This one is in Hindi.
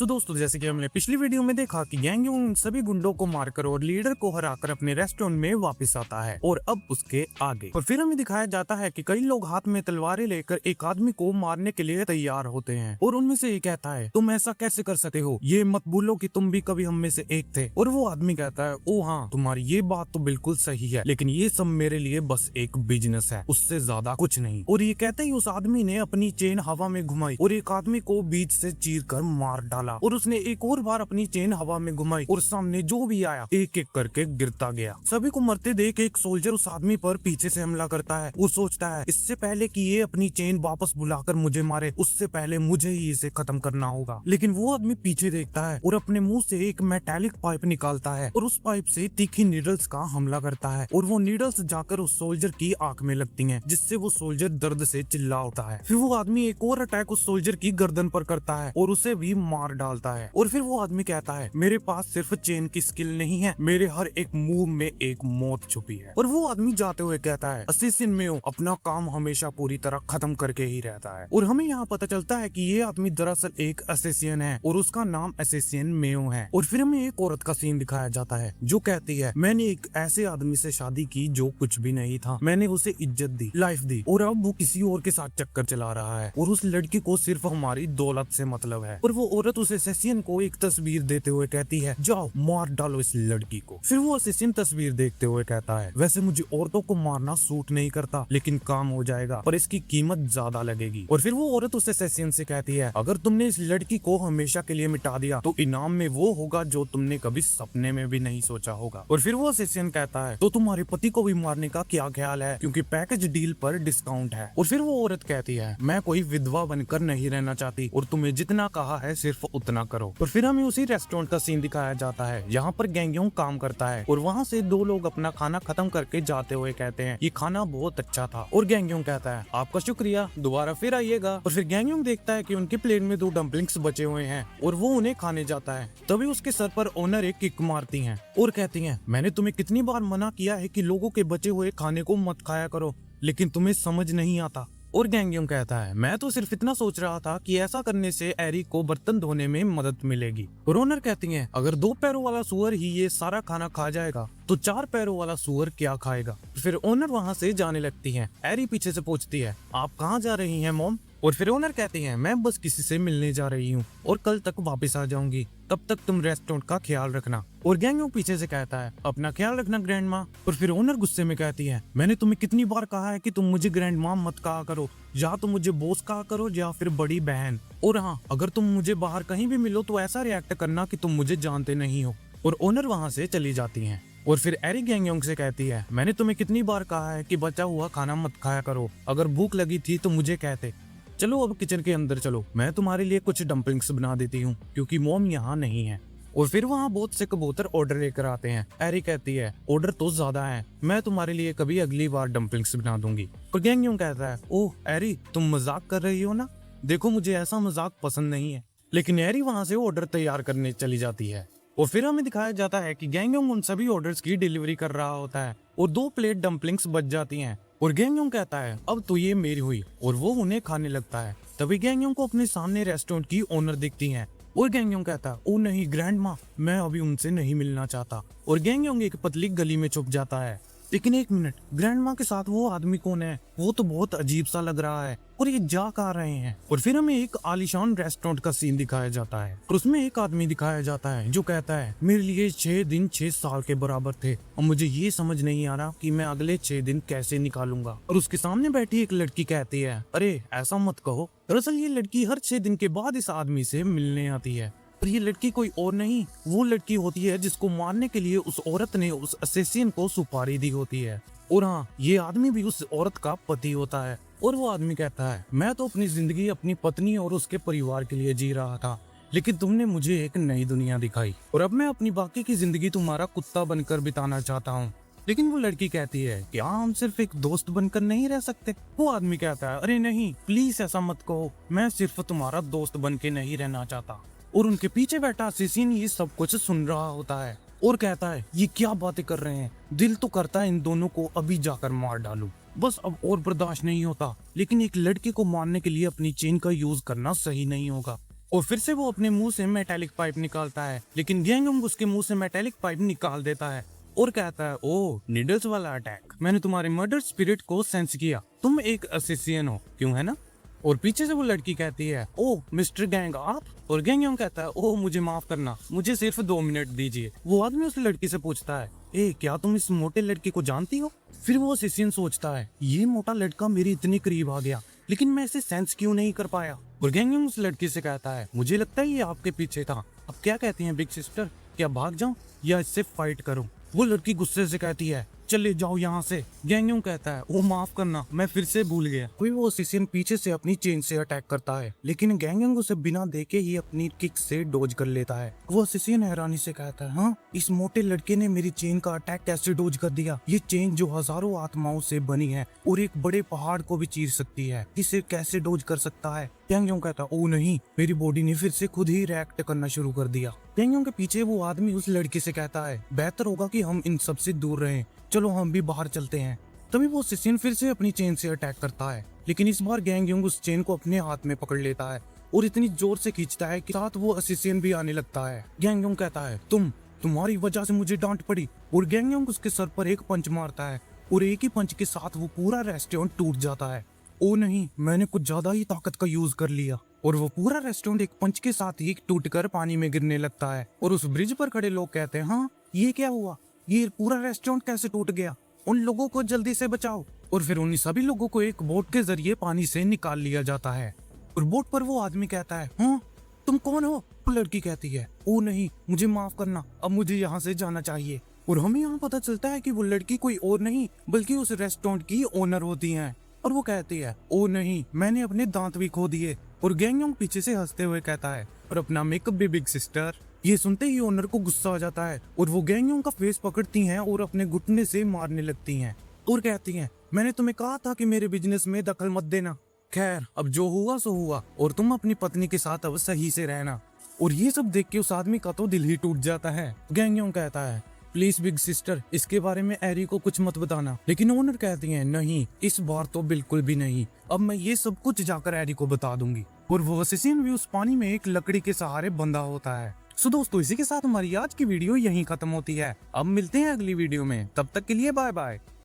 सो दोस्तों, जैसे कि हमने पिछली वीडियो में देखा कि गैंग उन सभी गुंडों को मारकर और लीडर को हराकर अपने रेस्टोरेंट में वापस आता है और अब उसके आगे और फिर हमें दिखाया जाता है कि कई लोग हाथ में तलवारें लेकर एक आदमी को मारने के लिए तैयार होते हैं और उनमें से एक कहता है, तुम ऐसा कैसे कर सकते हो, ये मत भूलो कि तुम भी कभी हम में से एक थे। और वो आदमी कहता है, ओ हाँ, तुम्हारी ये बात तो बिल्कुल सही है, लेकिन ये सब मेरे लिए बस एक बिजनेस है, उससे ज्यादा कुछ नहीं। और ये कहते ही उस आदमी ने अपनी चेन हवा में घुमाई और एक आदमी को बीच से चीर कर मार डाला और उसने एक और बार अपनी चेन हवा में घुमाई और सामने जो भी आया एक एक करके गिरता गया। सभी को मरते देख एक सोल्जर उस आदमी पर पीछे से हमला करता है। वो सोचता है, इससे पहले कि ये अपनी चेन वापस बुलाकर मुझे मारे, उससे पहले मुझे ही इसे खत्म करना होगा। लेकिन वो आदमी पीछे देखता है और अपने मुंह से एक मेटालिक पाइप निकालता है और उस पाइप से तीखी नीडल्स का हमला करता है और वो नीडल्स जाकर उस सोल्जर की आंख में लगती हैं, जिससे वो सोल्जर दर्द से चिल्ला उठता है। फिर वो आदमी एक और अटैक उस सोल्जर की गर्दन पर करता है और उसे भी मार डालता है। और फिर वो आदमी कहता है, मेरे पास सिर्फ चेन की स्किल नहीं है, मेरे हर एक मूव में एक मौत छुपी है। और वो आदमी जाते हुए कहता है, असिसिन मेयो अपना काम हमेशा पूरी तरह खत्म करके ही रहता है। और हमें यहाँ पता चलता है कि ये आदमी दरअसल एक असिसियन है और उसका नाम असिसिन मेयो है। और फिर हमें एक औरत का सीन दिखाया जाता है जो कहती है, मैंने एक ऐसे आदमी से शादी की जो कुछ भी नहीं था, मैंने उसे इज्जत दी, लाइफ दी, और अब वो किसी और के साथ चक्कर चला रहा है और उस लड़की को सिर्फ हमारी दौलत से मतलब है। और वो औरत उस असिसियन को एक तस्वीर देते हुए कहती है, जाओ मार डालो इस लड़की को। फिर वो असिसियन तस्वीर देखते हुए कहता है, वैसे मुझे औरतों को मारना सूट नहीं करता, लेकिन काम हो जाएगा, पर इसकी कीमत ज्यादा लगेगी। और फिर वो औरत उस असिसियन से कहती है, अगर तुमने इस लड़की को हमेशा के लिए मिटा दिया तो इनाम में वो होगा जो तुमने कभी सपने में भी नहीं सोचा होगा। और फिर वो असिसियन कहता है, तो तुम्हारे पति को भी मारने का क्या ख्याल है, क्योंकि पैकेज डील पर डिस्काउंट है। और फिर वो औरत कहती है, मैं कोई विधवा बनकर नहीं रहना चाहती और तुम्हें जितना कहा है सिर्फ उतना करो। और फिर हमें उसी रेस्टोरेंट का सीन दिखाया जाता है जहाँ पर गैंगयोंग काम करता है और वहाँ से दो लोग अपना खाना खत्म करके जाते हुए कहते हैं, ये खाना बहुत अच्छा था। और गैंगयोंग कहता है, आपका शुक्रिया, दोबारा फिर आइएगा। और फिर गैंगयोंग देखता है कि उनकी प्लेट में 2 डम्पलिंग्स बचे हुए हैं और वो उन्हें खाने जाता है। तभी उसके सर पर ओनर एक किक मारती हैं और कहती हैं, मैंने तुम्हें कितनी बार मना किया है कि लोगों के बचे हुए खाने को मत खाया करो, लेकिन तुम्हें समझ नहीं आता। और गैंगयोंग कहता है, मैं तो सिर्फ इतना सोच रहा था कि ऐसा करने से एरी को बर्तन धोने में मदद मिलेगी। और ओनर कहती है, अगर 2 पैरों वाला सुअर ही ये सारा खाना खा जाएगा तो 4 पैरों वाला सुअर क्या खाएगा। फिर ओनर वहाँ से जाने लगती है। एरी पीछे से पूछती है, आप कहाँ जा रही हैं मॉम? और फिर ओनर कहती है, मैं बस किसी से मिलने जा रही हूँ और कल तक वापस आ जाऊंगी, तब तक तुम रेस्टोरेंट का ख्याल रखना। और गैंगयोंग पीछे से कहता है, अपना ख्याल रखना ग्रैंड माँ। और फिर ओनर गुस्से में कहती है, मैंने तुम्हें कितनी बार कहा है कि तुम मुझे ग्रैंड माँ मत कहा करो, या तो मुझे बॉस कहा करो या फिर बड़ी बहन। और हाँ, अगर तुम मुझे बाहर कहीं भी मिलो तो ऐसा रिएक्ट करना कि तुम मुझे जानते नहीं हो। और ओनर वहाँ से चली जाती है। और फिर एरी गैंगयोंग से कहती है, मैंने तुम्हें कितनी बार कहा है कि बचा हुआ खाना मत खाया करो, अगर भूख लगी थी तो मुझे कहते। चलो अब किचन के अंदर चलो, मैं तुम्हारे लिए कुछ डम्पलिंग्स बना देती हूँ क्योंकि मॉम यहाँ नहीं है। और फिर वहाँ बहुत से कबूतर ऑर्डर लेकर आते हैं। एरी कहती है, ऑर्डर तो ज्यादा है, मैं तुम्हारे लिए कभी अगली बार डम्पलिंग्स बना दूंगी। और गैंगयोंग कहता है, ओह एरी, तुम मजाक कर रही हो ना, देखो मुझे ऐसा मजाक पसंद नहीं है। लेकिन एरी वहाँ से ऑर्डर तैयार करने चली जाती है। और फिर हमें दिखाया जाता है कि गैंगयोंग उन सभी ऑर्डर्स की डिलीवरी कर रहा होता है और 2 प्लेट डम्पलिंग्स बच जाती हैं। और गैंगयोंग कहता है, अब तो ये मेरी हुई, और वो उन्हें खाने लगता है। तभी गैंगयोंग को अपने सामने रेस्टोरेंट की ओनर दिखती हैं और गैंगयोंग कहता है, ओ नहीं ग्रैंड माँ, मैं अभी उनसे नहीं मिलना चाहता। और गैंगयोंग एक पतली गली में छुप जाता है। लेकिन एक मिनट, ग्रैंड माँ के साथ वो आदमी कौन है? वो तो बहुत अजीब सा लग रहा है और ये जा कहाँ रहे हैं? और फिर हमें एक आलीशान रेस्टोरेंट का सीन दिखाया जाता है और उसमें एक आदमी दिखाया जाता है जो कहता है, मेरे लिए 6 दिन 6 साल के बराबर थे और मुझे ये समझ नहीं आ रहा कि मैं अगले 6 दिन कैसे निकालूंगा। और उसके सामने बैठी एक लड़की कहती है, अरे ऐसा मत कहो, दरअसल ये लड़की हर 6 दिन के बाद इस आदमी से मिलने आती है। पर ये लड़की कोई और नहीं, वो लड़की होती है जिसको मारने के लिए उस औरत ने उस असेसियन को सुपारी दी होती है। और हाँ, ये आदमी भी उस औरत का पति होता है। और वो आदमी कहता है, मैं तो अपनी जिंदगी अपनी पत्नी और उसके परिवार के लिए जी रहा था, लेकिन तुमने मुझे एक नई दुनिया दिखाई और अब मैं अपनी बाकी की जिंदगी तुम्हारा कुत्ता बनकर बिताना चाहता हूँ। लेकिन वो लड़की कहती है, क्या हम सिर्फ एक दोस्त बनकर नहीं रह सकते? वो आदमी कहता है, अरे नहीं, प्लीज ऐसा मत कहो, मैं सिर्फ तुम्हारा दोस्त बन के नहीं रहना चाहता। और उनके पीछे बैठा असिसिन ये सब कुछ सुन रहा होता है और कहता है, ये क्या बातें कर रहे हैं, दिल तो करता है इन दोनों को अभी जाकर मार डालूं, बस अब और बर्दाश्त नहीं होता, लेकिन एक लड़के को मारने के लिए अपनी चेन का यूज करना सही नहीं होगा। और फिर से वो अपने मुंह से मेटेलिक पाइप निकालता है, लेकिन गैंगयोंग उसके मुंह से मेटेलिक पाइप निकाल देता है और कहता है, ओ नीडल्स वाला अटैक, मैंने तुम्हारे मर्डर स्पिरिट को सेंस किया, तुम एक असेसियन हो, क्यों है ना। और पीछे से वो लड़की कहती है, ओ मिस्टर गैंग आप। और गैंगयोंग कहता है, ओ मुझे माफ करना, मुझे सिर्फ 2 मिनट दीजिए। वो आदमी उस लड़की से पूछता है, ए क्या तुम इस मोटे लड़के को जानती हो। फिर वो असेसियन सोचता है, ये मोटा लड़का मेरे इतने करीब आ गया, लेकिन मैं इसे सेंस क्यों नहीं कर पाया। और गैंगयोंग उस लड़की से कहता है, मुझे लगता है ये आपके पीछे था, अब क्या कहती हैं बिग सिस्टर, क्या भाग जाऊं या इससे फाइट करूं। वो लड़की गुस्से से कहती है, चले जाओ यहाँ से। गैंगयोंग कहता है, ओ माफ करना, मैं फिर से भूल गया। कोई वो असेसियन पीछे से अपनी चेन से अटैक करता है, लेकिन गैंगयोंग उसे बिना देखे ही अपनी किक से डोज कर लेता है। वो असेसियन हैरानी से कहता है, हाँ इस मोटे लड़के ने मेरी चेन का अटैक कैसे डोज कर दिया। ये चेन जो हजारों आत्माओं से बनी है और एक बड़े पहाड़ को भी चीर सकती है, इसे कैसे डोज कर सकता है। गैंगयोंग कहता है, ओ नहीं, मेरी बॉडी ने फिर से खुद ही रिएक्ट करना शुरू कर दिया। गैंगयोंग के पीछे वो आदमी उस लड़की से कहता है, बेहतर होगा कि हम इन सब से दूर रहें, चलो हम भी बाहर चलते हैं। तभी वो असेसियन फिर से अपनी चेन से अटैक करता है, लेकिन इस बार गैंगयोंग उस चेन को अपने हाथ में पकड़ लेता है और इतनी जोर से खींचता है कि साथ वो असेसियन भी आने लगता है। गैंगयोंग कहता है, तुम्हारी वजह से मुझे डांट पड़ी। और गैंगयोंग उसके सर पर एक पंच मारता है और एक ही पंच के साथ वो पूरा रेस्टोरेंट टूट जाता है। ओ नहीं, मैंने कुछ ज्यादा ही ताकत का यूज कर लिया और वो पूरा रेस्टोरेंट एक पंच के साथ ही टूटकर पानी में गिरने लगता है। और उस ब्रिज पर खड़े लोग कहते हैं, हाँ ये क्या हुआ, ये पूरा रेस्टोरेंट कैसे टूट गया, उन लोगों को जल्दी से बचाओ। और फिर उन सभी लोगों को एक बोट के जरिए पानी से निकाल लिया जाता है। और बोट पर वो आदमी कहता है, हाँ तुम कौन हो। लड़की कहती है, ओ नहीं मुझे माफ करना, अब मुझे यहाँ से जाना चाहिए। और हमें यहाँ पता चलता है कि वो लड़की कोई और नहीं बल्कि उस रेस्टोरेंट की ओनर होती है। और वो कहती है, ओ नहीं मैंने अपने दांत भी खो दिए। और गैंगयोंग पीछे से हंसते हुए कहता है, और अपना मेकअप भी बिग सिस्टर। ये सुनते ही ओनर को गुस्सा आ जाता है और वो गैंगयोंग का फेस पकड़ती हैं और अपने घुटने से मारने लगती हैं और कहती हैं, मैंने तुम्हें कहा था कि मेरे बिजनेस में दखल मत देना। खैर अब जो हुआ सो हुआ और तुम अपनी पत्नी के साथ अब सही से रहना। और ये सब देख के उस आदमी का तो दिल ही टूट जाता है। गैंगयोंग कहता है, प्लीज बिग सिस्टर इसके बारे में एरी को कुछ मत बताना। लेकिन ओनर कहती है, नहीं इस बार तो बिल्कुल भी नहीं, अब मैं ये सब कुछ जाकर एरी को बता दूंगी। और वो असेसियन भी उस पानी में एक लकड़ी के सहारे बंधा होता है। सो दोस्तों इसी के साथ हमारी आज की वीडियो यहीं खत्म होती है। अब मिलते हैं अगली वीडियो में, तब तक के लिए बाय बाय।